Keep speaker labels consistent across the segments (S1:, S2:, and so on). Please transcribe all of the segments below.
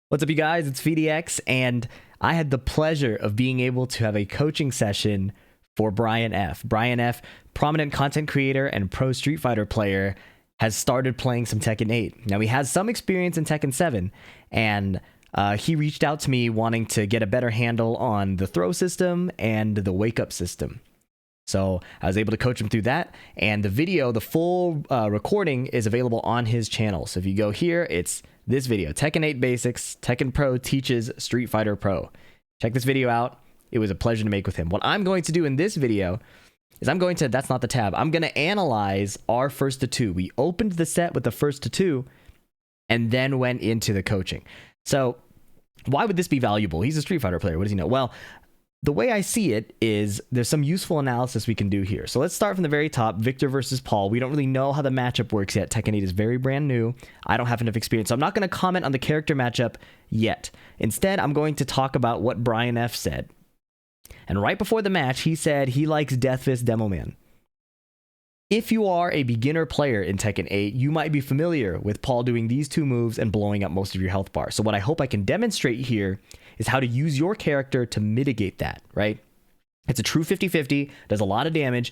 S1: What's up, you guys? It's PhiDX, and I had the pleasure of being able to have a coaching session for Brian F. Brian F., prominent content creator and pro Street Fighter player, has started playing some Tekken 8. Now, he has some experience in Tekken 7, and he reached out to me wanting to get a better handle on the throw system and the wake-up system. So I was able to coach him through that, and the video, the full recording, is available on his channel. So if you go here, it's this video, Tekken 8 Basics, Tekken Pro teaches Street Fighter Pro. Check this video out. It was a pleasure to make with him. What I'm going to do in this video is I'm going to, that's not the tab, I'm going to analyze our first to two. We opened the set with the first to two and then went into the coaching. So why would this be valuable? He's a Street Fighter player. What does he know? Well, the way I see it is there's some useful analysis we can do here. So let's start from the very top, Victor versus Paul. We don't really know how the matchup works yet. Tekken 8 is very brand new. I don't have enough experience, so I'm not going to comment on the character matchup yet. Instead, I'm going to talk about what Brian F. said. And right before the match, he said he likes Death Fist Demo Man. If you are a beginner player in Tekken 8, you might be familiar with Paul doing these two moves and blowing up most of your health bar. So what I hope I can demonstrate here is how to use your character to mitigate that, right? It's a true 50-50, does a lot of damage,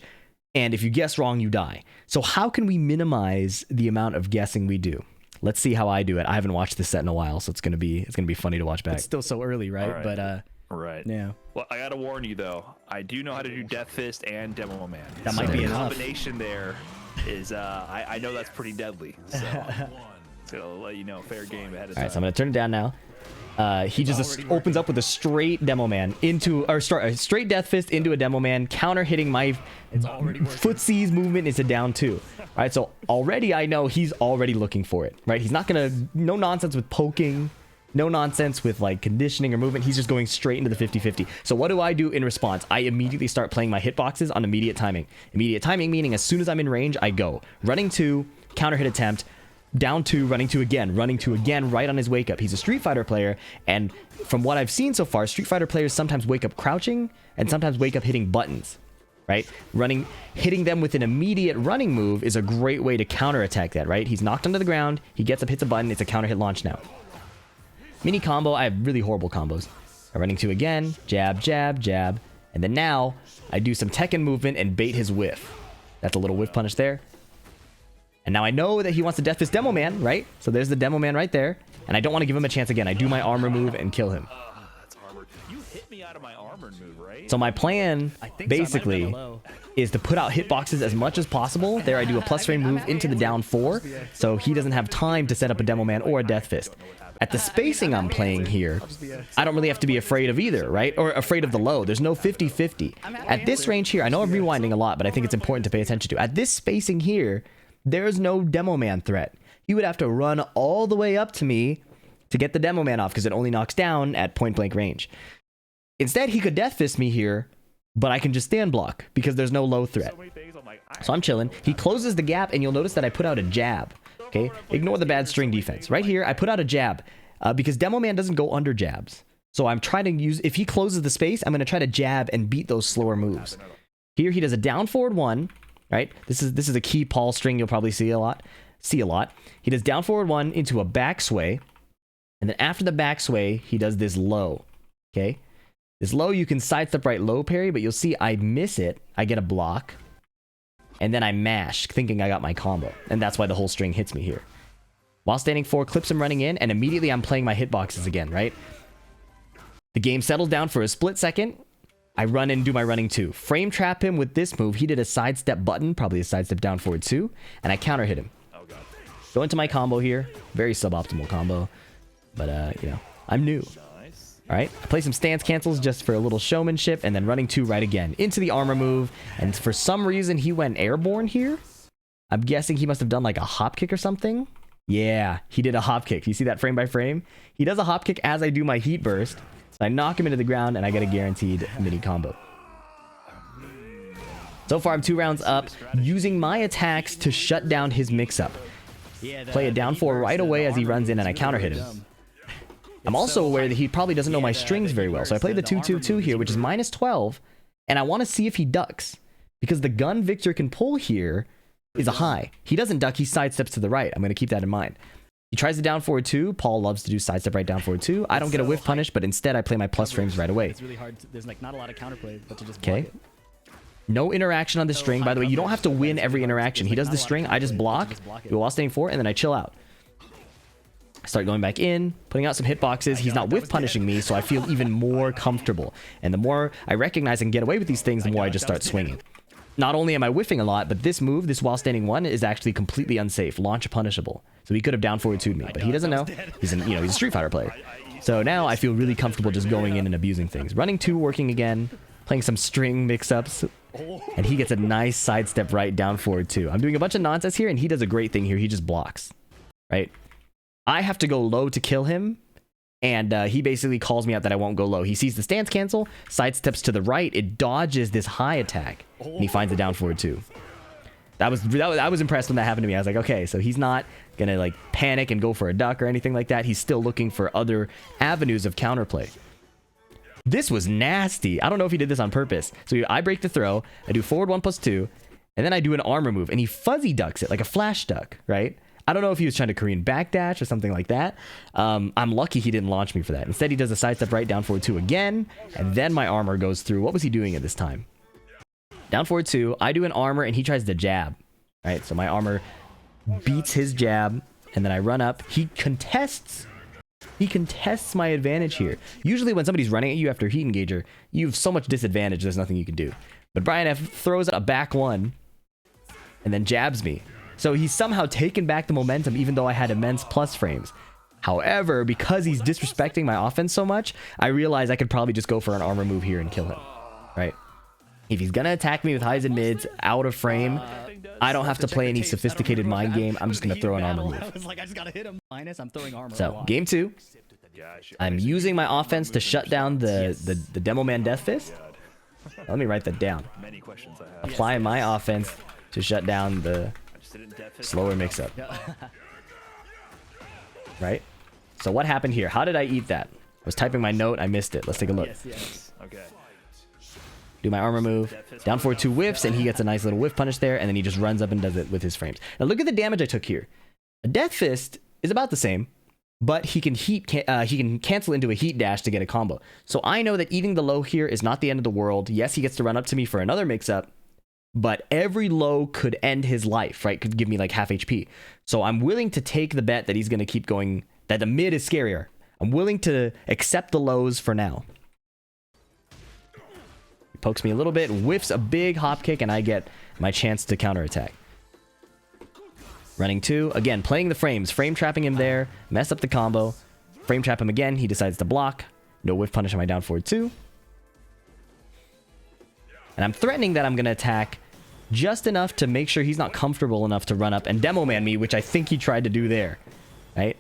S1: and if you guess wrong, you die. So how can we minimize the amount of guessing we do? Let's see how I do it. I haven't watched this set in a while, so it's gonna be funny to watch back. It's still so early, right? But
S2: right.
S1: Yeah.
S2: Well, I gotta warn you though. I do know how to do Death Fist and Demo Man.
S1: That might be enough.
S2: The combination there is, I know that's pretty deadly. So, so let you know, fair game ahead of time.
S1: All right, so I'm gonna turn it down now. He just opens up with a straight Demo Man into, or a straight Death Fist into a Demo Man, counter hitting my footsies movement into down two. All right, so already I know he's already looking for it, right? He's not gonna, no nonsense with poking, no nonsense with like conditioning or movement. He's just going straight into the 50-50. So what do I do in response? I immediately start playing my hitboxes on immediate timing. Immediate timing meaning as soon as I'm in range, I go. Running two, counter hit attempt, down two, running two again right on his wake up. He's a Street Fighter player, and from what I've seen so far, Street Fighter players sometimes wake up crouching and sometimes wake up hitting buttons, right? Hitting them with an immediate running move is a great way to counterattack that, right? He's knocked onto the ground, he gets up, hits a button, it's a counter hit launch now. Mini combo, I have really horrible combos. Running two again, jab, jab, jab, and then now I do some Tekken movement and bait his whiff. That's a little whiff punish there. And now I know that he wants to Death Fist Demo Man, right? So there's the Demo Man right there. And I don't want to give him a chance again. I do my armor move and kill him.
S2: That's armored. You hit me out of my armored move, right?
S1: So my plan, basically, is to put out hitboxes as much as possible. There I do a plus frame move into the down four, so he doesn't have time to set up a Demo Man or a Death Fist. At the spacing I'm playing here, I don't really have to be afraid of either, right? Or afraid of the low. There's no 50-50. At this range here, I know I'm rewinding a lot, but I think it's important to pay attention to. At this spacing here, there's no Demo Man threat. He would have to run all the way up to me to get the Demo Man off because it only knocks down at point blank range. Instead, he could Death Fist me here, but I can just stand block because there's no low threat. So I'm chilling. He closes the gap, and you'll notice that I put out a jab. Okay, ignore the bad string defense. Right here, I put out a jab because Demo Man doesn't go under jabs. So I'm trying to use, if he closes the space, I'm going to try to jab and beat those slower moves. Here, he does a down forward one. Right? This is a key Paul string you'll probably see a lot. He does down forward one into a back sway. And then after the back sway, he does this low. Okay? This low, you can sidestep right low parry, but you'll see I miss it. I get a block. And then I mash, thinking I got my combo. And that's why the whole string hits me here. While standing 4, clips him running in, and immediately I'm playing my hitboxes again, right? The game settles down for a split second. I run and do my running two. Frame trap him with this move. He did a sidestep button, probably a sidestep down forward two, and I counter hit him.
S2: Oh god.
S1: Go into my combo here. Very suboptimal combo, but you know, I'm new.
S2: Nice.
S1: All right, I play some stance cancels just for a little showmanship, and then running two right again into the armor move. And for some reason, he went airborne here. I'm guessing he must have done like a hop kick or something. Yeah, he did a hop kick. You see that frame by frame? He does a hop kick as I do my heat burst. So I knock him into the ground, and I get a guaranteed mini combo. So far, I'm 2 rounds up, using my attacks to shut down his mix-up. Play a down 4 right away as he runs in, and I counter hit him. I'm also aware that he probably doesn't know my strings very well, so I play the 2-2-2 here, which is minus 12, and I want to see if he ducks. Because the gun Victor can pull here is a high. He doesn't duck, he sidesteps to the right. I'm going to keep that in mind. He tries to down forward 2. Paul loves to do sidestep right down forward 2. I don't get a whiff punish, but instead I play my plus frames right away.
S3: It's really hard. There's like not a lot of counterplay, but to just block
S1: Okay.
S3: it.
S1: No interaction on the string. By the way, you don't have to win every interaction. He does the string. I just block, do a while standing 4, and then I chill out. Start going back in, putting out some hitboxes. He's not whiff punishing me, so I feel even more comfortable. And the more I recognize and get away with these things, the more I just start swinging. Not only am I whiffing a lot, but this move, this while standing 1, is actually completely unsafe, launch punishable. So he could have down forward 2'd me, but he doesn't know. He's he's a Street Fighter player. So now I feel really comfortable just going in and abusing things. Running 2, working again, playing some string mix-ups, and he gets a nice sidestep right down forward 2. I'm doing a bunch of nonsense here, and he does a great thing here. He just blocks, right? I have to go low to kill him, and he basically calls me out that I won't go low. He sees the stance cancel, sidesteps to the right, it dodges this high attack, and he finds it down forward 2. I was impressed when that happened to me. I was like, okay, so he's not gonna like panic and go for a duck or anything like that. He's still looking for other avenues of counterplay. This was nasty. I don't know if he did this on purpose. So I break the throw, I do forward 1+2, and then I do an armor move, and he fuzzy ducks it like a flash duck, right? I don't know if he was trying to Korean backdash or something like that. I'm lucky he didn't launch me for that. Instead, he does a sidestep right down forward 2 again, and then my armor goes through. What was he doing at this time? Down forward 2, I do an armor, and he tries to jab, right? So my armor beats his jab, and then I run up. He contests my advantage here. Usually when somebody's running at you after heat engager, you have so much disadvantage, there's nothing you can do. But Brian F throws a back 1, and then jabs me. So he's somehow taken back the momentum even though I had immense plus frames. However, because he's disrespecting my offense so much, I realize I could probably just go for an armor move here and kill him, right? If he's going to attack me with highs and mids out of frame, I don't have to play any sophisticated mind game. I'm just going to throw an armor move.
S3: I was like, I just got to hit him. Minus, I'm throwing armor.
S1: So, game 2. I'm using my offense to shut down the Demo Man Death Fist. Let me write that down. Apply my offense to shut down the slower mix-up. Right? So what happened here? How did I eat that? I was typing my note. I missed it. Let's take a look.
S2: Okay.
S1: Do my armor move. Down forward 2 whiffs, and he gets a nice little whiff punish there, and then he just runs up and does it with his frames. Now look at the damage I took here. A Death Fist is about the same, but he can cancel into a heat dash to get a combo. So I know that eating the low here is not the end of the world. Yes, he gets to run up to me for another mix-up, but every low could end his life, right? Could give me like half HP. So I'm willing to take the bet that he's going to keep going, that the mid is scarier. I'm willing to accept the lows for now. He pokes me a little bit, whiffs a big hop kick, and I get my chance to counterattack. Running 2, again, playing the frames, frame trapping him there, mess up the combo, frame trap him again, he decides to block, no whiff punish on my down forward 2. And I'm threatening that I'm going to attack just enough to make sure he's not comfortable enough to run up and demo man me, which I think he tried to do there, right?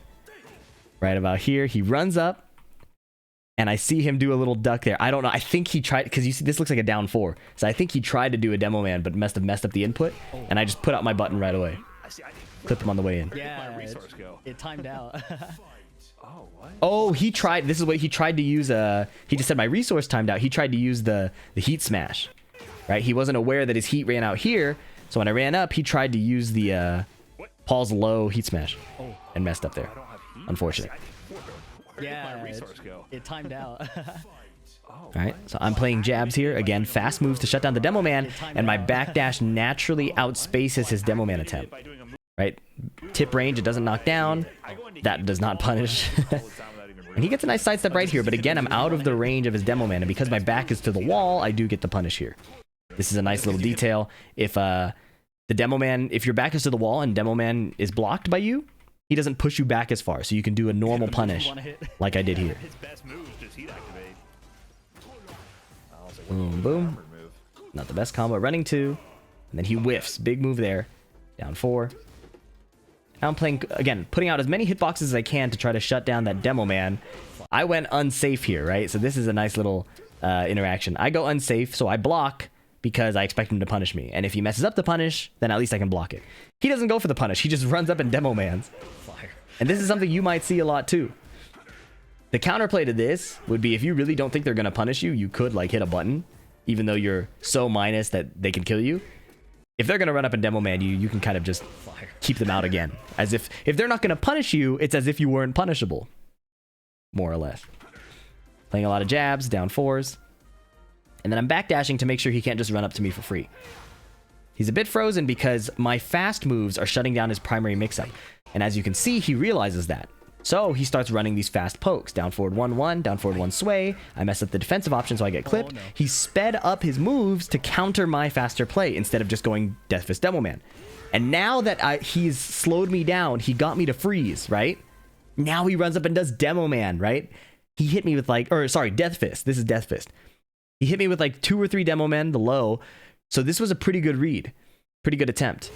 S1: Right about here, he runs up, and I see him do a little duck there. I don't know, I think he tried, because you see this looks like a down 4, so I think he tried to do a demo man, but must have messed up the input, and I just put out my button right away. Clipped him on the way in.
S3: Yeah, it timed out.
S1: Oh, he tried, this is what he tried to use, he just said my resource timed out. He tried to use the heat smash, right? He wasn't aware that his heat ran out here, so when I ran up, he tried to use the Paul's low heat smash and messed up there. Unfortunate.
S3: Yeah, it timed out.
S1: Alright, so I'm playing jabs here. Again, fast moves to shut down the Demo Man, and my backdash naturally outspaces his Demo Man attempt. Right? Tip range, it doesn't knock down. That does not punish. And he gets a nice sidestep right here, but again, I'm out of the range of his Demo Man, and because my back is to the wall, I do get the punish here. This is a nice little detail. If the Demo Man, if your back is to the wall and Demo Man is blocked by you, he doesn't push you back as far, so you can do a normal punish like I did here. Boom, boom. Not the best combo. Running 2, and then he whiffs. Big move there. Down 4. Now I'm playing, again, putting out as many hitboxes as I can to try to shut down that Demo Man. I went unsafe here, right? So this is a nice little interaction. I go unsafe, so I block because I expect him to punish me. And if he messes up the punish, then at least I can block it. He doesn't go for the punish. He just runs up and Demo Mans. And this is something you might see a lot too. The counterplay to this would be if you really don't think they're going to punish you, you could like hit a button, even though you're so minus that they can kill you. if they're gonna run up and demo man you, you can kind of just keep them out again. As if they're not gonna punish you, it's as if you weren't punishable, more or less. Playing a lot of jabs, down 4s, and then I'm backdashing to make sure he can't just run up to me for free. He's a bit frozen because my fast moves are shutting down his primary mix-up, and as you can see, he realizes that. So he starts running these fast pokes. Down forward 1-1, down forward 1 sway. I mess up the defensive option so I get clipped. Oh, no. He sped up his moves to counter my faster play instead of just going Death Fist Demo Man. And now that he's slowed me down, he got me to freeze, right? Now he runs up and does Demo Man, right? He hit me with Death Fist. This is Death Fist. He hit me with like 2 or 3 Demo Men, the low. So this was a pretty good read. Pretty good attempt.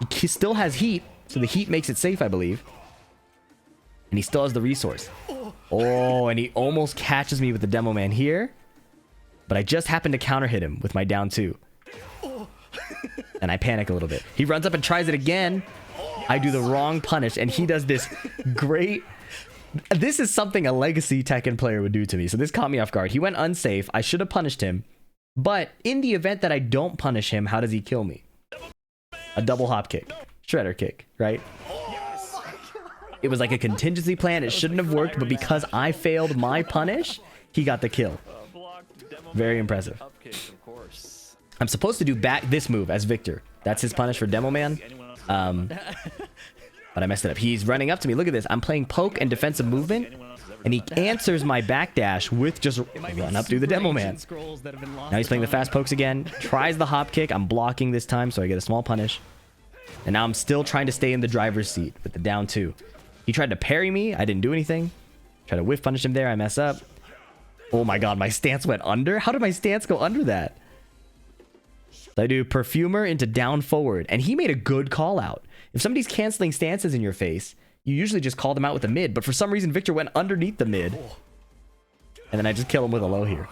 S1: He still has heat, so the heat makes it safe, I believe. And he still has the resource. Oh, and he almost catches me with the Demo Man here. But I just happened to counter hit him with my down 2. And I panic a little bit. He runs up and tries it again. I do the wrong punish, and he does this great... This is something a legacy Tekken player would do to me. So this caught me off guard. He went unsafe. I should have punished him. But in the event that I don't punish him, how does he kill me? A double hop kick. Shredder kick, right? It was like a contingency plan. It shouldn't have worked, but because I failed my punish, he got the kill. Very impressive. I'm supposed to do back this move as Victor. That's his punish for Demo Man. But I messed it up. He's running up to me. Look at this. I'm playing poke and defensive movement, and he answers my backdash with just run up, do the Demo Man. Now he's playing the fast pokes again. Tries the hop kick. I'm blocking this time, so I get a small punish. And now I'm still trying to stay in the driver's seat with the down 2. He tried to parry me. I didn't do anything. Try to whiff punish him there. I mess up. Oh my god, my stance went under? How did my stance go under that? So I do Perfumer into down forward. And he made a good call out. If somebody's canceling stances in your face, you usually just call them out with a mid. But for some reason, Victor went underneath the mid. And then I just kill him with a low here.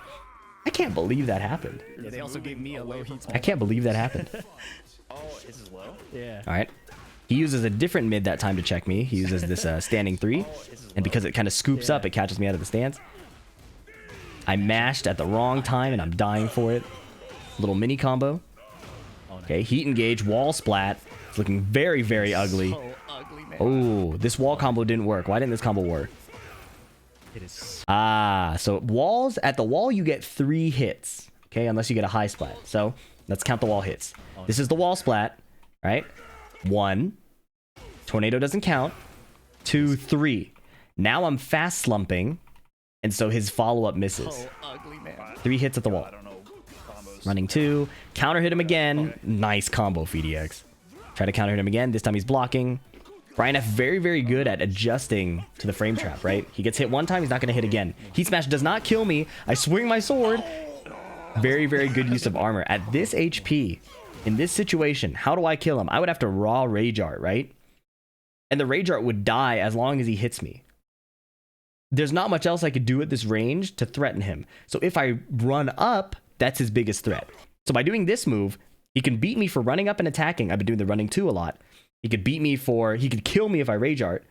S1: I can't believe that happened.
S3: Yeah, they also gave me a low heat.
S1: I can't believe that happened.
S2: Oh, is this low?
S3: Yeah.
S1: All right. He uses a different mid that time to check me. He uses this standing 3. And because it kind of scoops up, it catches me out of the stance. I mashed at the wrong time, and I'm dying for it. Little mini combo. Okay, heat engage, wall splat. It's looking very, very ugly.
S3: So ugly, man.
S1: Oh, this wall combo didn't work. Why didn't this combo work?
S3: It is.
S1: So walls, at the wall, you get 3 hits. Okay, unless you get a high splat. So let's count the wall hits. This is the wall splat, right? 1. Tornado doesn't count. 2, 3. Now I'm fast slumping, and so his follow-up misses.
S3: So ugly, man.
S1: 3 hits at the wall. Running 2. Counter hit him again. Nice combo, PhiDX. Try to counter hit him again. This time he's blocking. Brian F. very, very good at adjusting to the frame trap, right? He gets hit one time, he's not going to hit again. Heat smash does not kill me. I swing my sword. Very, very good use of armor. At this HP, in this situation, how do I kill him? I would have to raw Rage Art, right? And the Rage Art would die as long as he hits me. There's not much else I could do at this range to threaten him. So if I run up, that's his biggest threat. So by doing this move, he can beat me for running up and attacking. I've been doing the running 2 a lot. He could kill me if I Rage Art.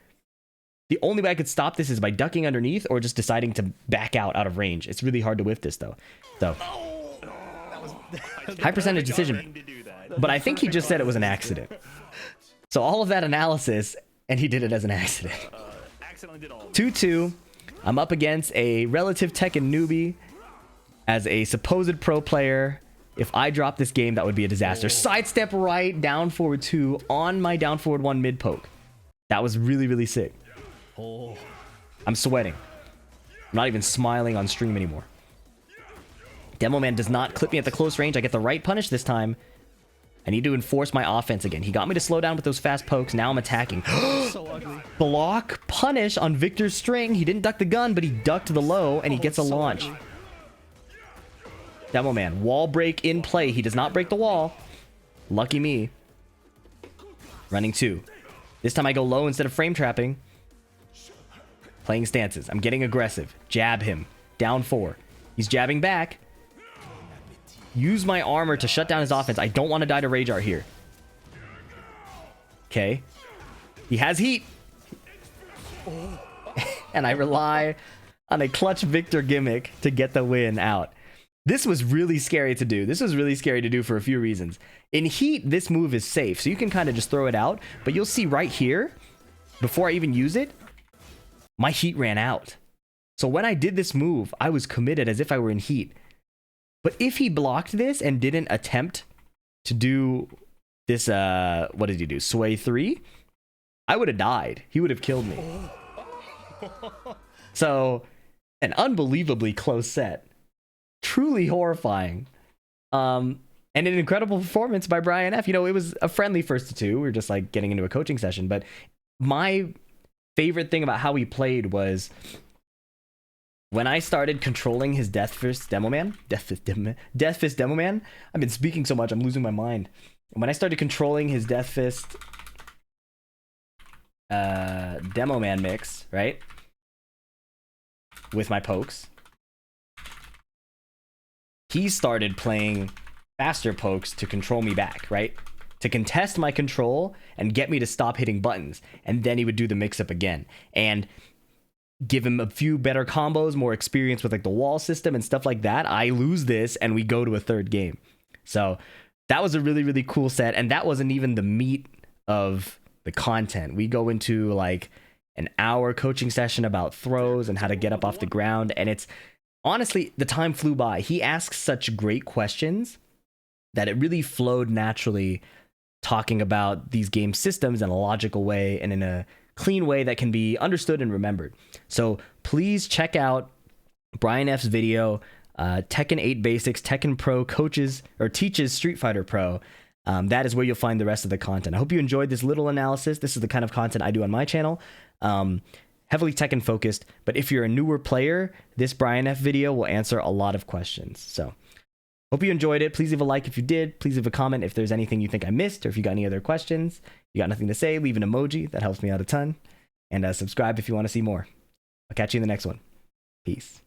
S1: The only way I could stop this is by ducking underneath or just deciding to back out of range. It's really hard to whiff this though. So, high percentage decision. But I think he just said it was an accident. So all of that analysis, and he did it as an accident. 2-2. I'm up against a relative Tekken newbie as a supposed pro player. If I drop this game, that would be a disaster. Sidestep right, down forward 2 on my down forward 1 mid poke. That was really, really sick. I'm sweating. I'm not even smiling on stream anymore. Demo Man does not clip me at the close range. I get the right punish this time. I need to enforce my offense again. He got me to slow down with those fast pokes. Now I'm attacking.
S3: So ugly.
S1: Block punish on Victor's string. He didn't duck the gun, but he ducked the low, and he gets a launch. Ugly. Demo Man, wall break in play. He does not break the wall. Lucky me. Running 2. This time I go low instead of frame trapping. Playing stances. I'm getting aggressive. Jab him. Down 4. He's jabbing back. Use my armor to shut down his offense. I don't want to die to Rage Art here. Okay. He has heat. And I rely on a clutch Victor gimmick to get the win out. This was really scary to do. This was really scary to do for a few reasons. In heat, this move is safe, so you can kind of just throw it out. But you'll see right here, before I even use it, my heat ran out. So when I did this move, I was committed as if I were in heat. But if he blocked this and didn't attempt to do this, what did he do? Sway 3? I would have died. He would have killed me. So, an unbelievably close set. Truly horrifying. And an incredible performance by Brian F. You know, it was a friendly first to two. We were just like getting into a coaching session. But my favorite thing about how he played was when I started controlling his Death Fist Demo Man. I've been speaking so much, I'm losing my mind. And when I started controlling his Death Fist Demo Man mix, right? With my pokes, he started playing faster pokes to control me back, right? To contest my control and get me to stop hitting buttons. And then he would do the mix up again and give him a few better combos, more experience with like the wall system and stuff like that. I lose this and we go to a third game. So that was a really, really cool set. And that wasn't even the meat of the content. We go into like an hour coaching session about throws and how to get up off the ground. And it's honestly, the time flew by. He asks such great questions that it really flowed naturally, talking about these game systems in a logical way and in a clean way that can be understood and remembered. So please check out Brian F's video, Tekken 8 Basics, Tekken Pro coaches or teaches Street Fighter Pro. That is where you'll find the rest of the content. I hope you enjoyed this little analysis. This is the kind of content I do on my channel. Heavily Tekken focused, but if you're a newer player, this Brian F video will answer a lot of questions. So hope you enjoyed it. Please leave a like if you did. Please leave a comment if there's anything you think I missed, or if you got any other questions. If you got nothing to say, leave an emoji. That helps me out a ton. And subscribe if you want to see more. I'll catch you in the next one. Peace.